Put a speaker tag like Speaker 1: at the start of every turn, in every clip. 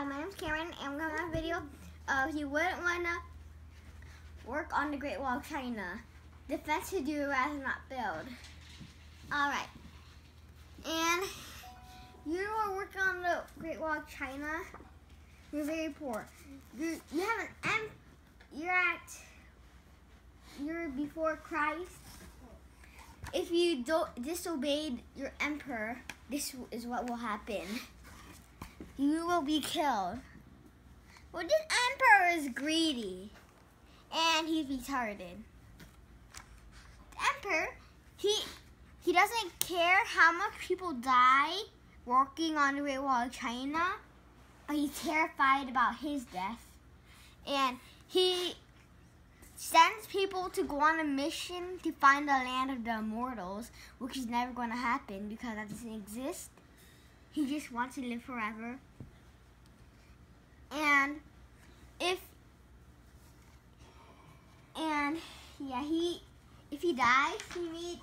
Speaker 1: my name's Kameron, and we're going to have a video of you wouldn't want to work on the Great Wall of China. Defense to do rather than not build. Alright. And you are working on the Great Wall of China. You're very poor. You have you're before Christ. If you disobeyed your emperor, this is what will happen. You will be killed. Well, this emperor is greedy, and he's retarded. The emperor, he doesn't care how much people die working on the Great Wall of China. He's terrified about his death, and he sends people to go on a mission to find the land of the immortals, which is never going to happen because that doesn't exist. He just wants to live forever. And if he dies, he needs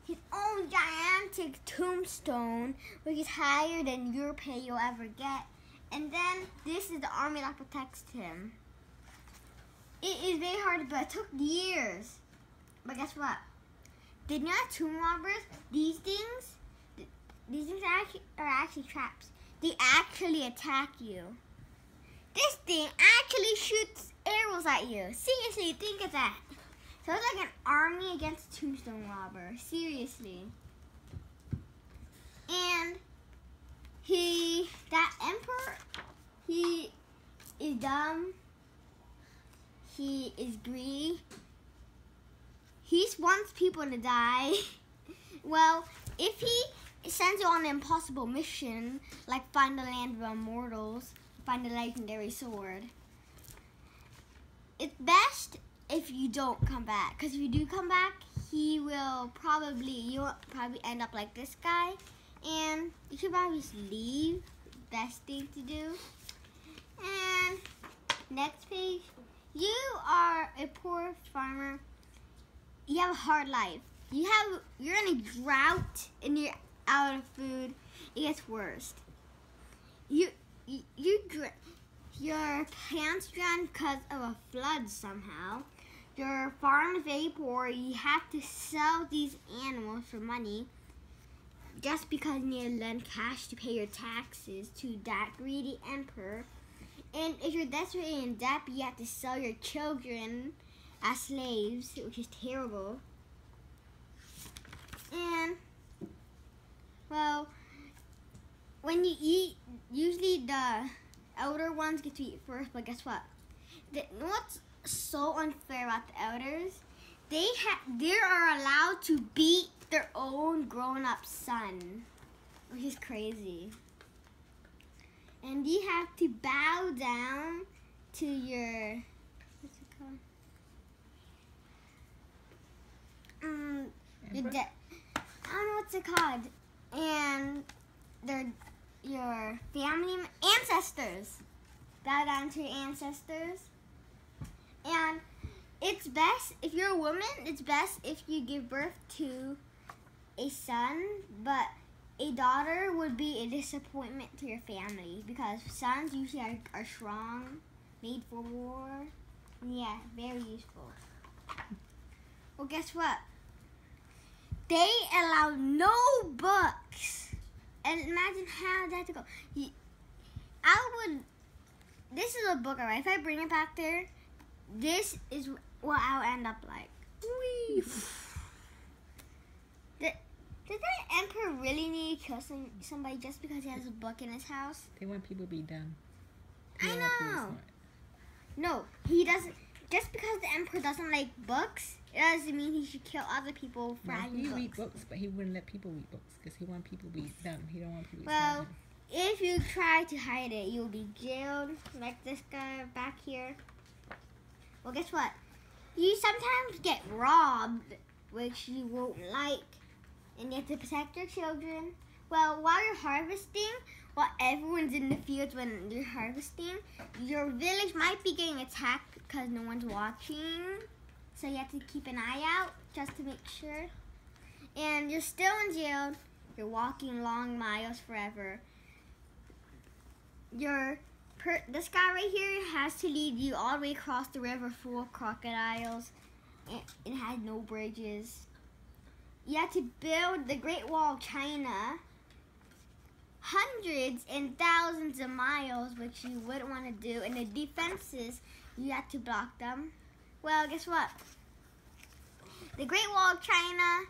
Speaker 1: his own gigantic tombstone, which is higher than your pay you'll ever get. And then this is the army that protects him. It is very hard, but it took years. But guess what? They're not tomb robbers. These things are actually traps. They actually attack you. This thing actually shoots arrows at you. Seriously, think of that. So it's like an army against a tombstone robber. Seriously. And that emperor, he is dumb. He is greedy. He wants people to die. Well, if he sends you on an impossible mission, like find the land of the immortals, find the legendary sword, it's best if you don't come back. Because if you do come back, you'll probably end up like this guy. And you should probably just leave. Best thing to do. And next page. You are a poor farmer. You have a hard life. You're in a drought and you're out of food. It gets worse. Your pants drown because of a flood somehow. Your farm is very poor. You have to sell these animals for money just because you need to lend cash to pay your taxes to that greedy emperor. And if you're desperate and in debt, you have to sell your children as slaves, which is terrible. And, well, when you eat, usually the elder ones get to eat first, but guess what? What's so unfair about the elders? They are allowed to beat their own grown-up son, which is crazy. And you have to bow down to your, what's it called? I don't know what's it called. And your family ancestors. Bow down to your ancestors. And it's best, if you're a woman, it's best if you give birth to a son, but a daughter would be a disappointment to your family because sons usually are strong, made for war. Yeah, very useful. Well, guess what? They allow no books. And imagine how that to go. This is a book, alright? If I bring it back there, this is what I'll end up like. Whee! Does that emperor really need to kill somebody just because he has a book in his house?
Speaker 2: They want people to be dumb.
Speaker 1: I know. No, he doesn't. Just because the emperor doesn't like books, it doesn't mean he should kill other people for having books.
Speaker 2: He read books, but he wouldn't let people read books because he wants people to be dumb. He don't want people to be
Speaker 1: Well, if you try to hide it, you'll be jailed like this guy back here. Well, guess what? You sometimes get robbed, which you won't like. And you have to protect your children. Well, while you're harvesting, while everyone's in the fields when you're harvesting, your village might be getting attacked because no one's watching. So you have to keep an eye out just to make sure. And you're still in jail. You're walking long miles forever. Your this guy right here has to lead you all the way across the river full of crocodiles. It has no bridges. You have to build the Great Wall of China, hundreds and thousands of miles, which you wouldn't want to do. And the defenses, you have to block them. Well, guess what? The Great Wall of China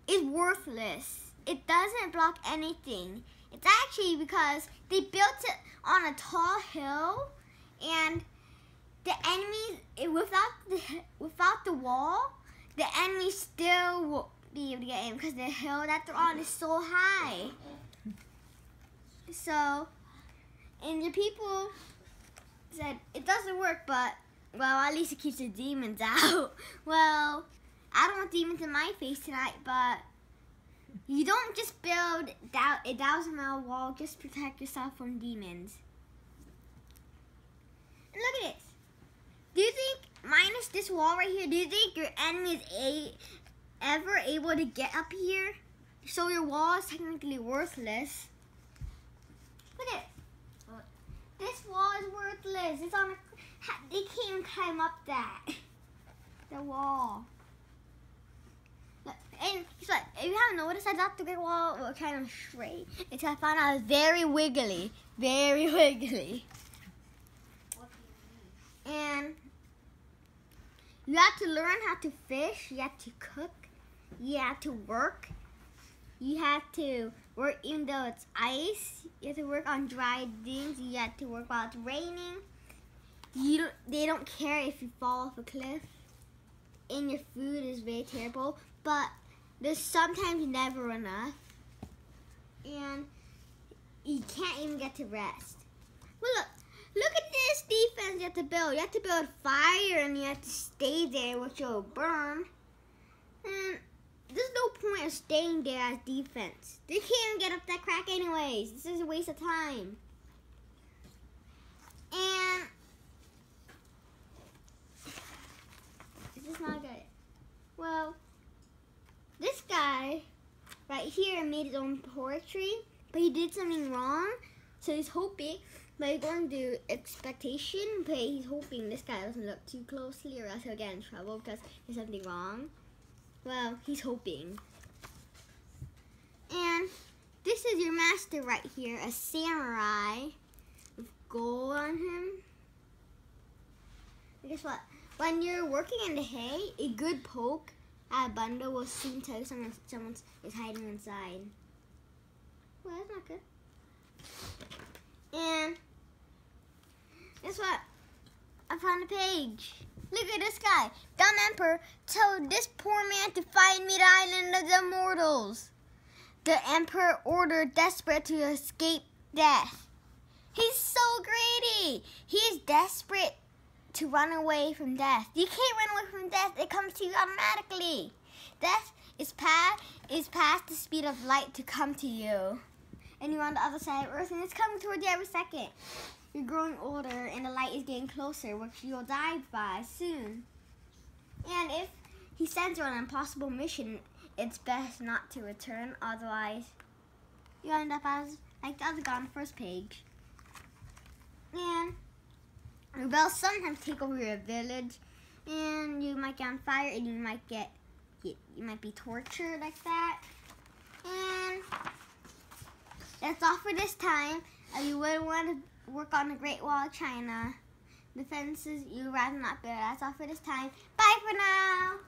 Speaker 1: is worthless. It doesn't block anything. It's actually because they built it on a tall hill, and the enemy, without the wall, the enemy still won't be able to get in because the hill that they're on is so high. So, and the people said it doesn't work, but well, at least it keeps the demons out. Well, I don't want demons in my face tonight, but you don't just build a 1,000-mile wall just to protect yourself from demons. And look at this. Do you think, minus this wall right here, do you think your enemy is ever able to get up here? So your wall is technically worthless. Look at it. This wall is worthless. It's on they can't even climb up that. The wall. And so, if you haven't noticed, I thought the Great Wall was kind of straight until I found out it was very wiggly. Very wiggly. And you have to learn how to fish. You have to cook. You have to work. You have to work even though it's ice. You have to work on dry things. You have to work while it's raining. They don't care if you fall off a cliff. And your food is very terrible. But there's sometimes never enough. And you can't even get to rest. Well, look at this defense you have to build. You have to build fire and you have to stay there, which will burn. And there's no point of staying there as defense. They can't even get up that crack anyways. This is a waste of time. And this is not good. Well, this guy right here made his own poetry, but he did something wrong. So he's hoping, by going to expectation, but he's hoping this guy doesn't look too closely or else he'll get in trouble because there's something wrong. Well, he's hoping. And this is your master right here, a samurai with gold on him. And guess what? When you're working in the hay, a good poke at a bundle will soon tell you someone is hiding inside. Well, that's not good. And guess what? I found a page. Look at this guy. Dumb Emperor told this poor man to find me the island of the immortals. The Emperor ordered desperate to escape death. He's so greedy. He is desperate to run away from death. You can't run away from death. It comes to you automatically. Death is past the speed of light to come to you. And you're on the other side of Earth, and it's coming towards you every second. You're growing older, and the light is getting closer, which you'll die by soon. And if he sends you on an impossible mission, it's best not to return, otherwise you end up as like the other guy on the first page. And rebels sometimes take over your village, and you might get on fire, and you might be tortured like that. And that's all for this time. You wouldn't want to work on the Great Wall of China. Defenses, you'd rather not build. That's all for this time. Bye for now.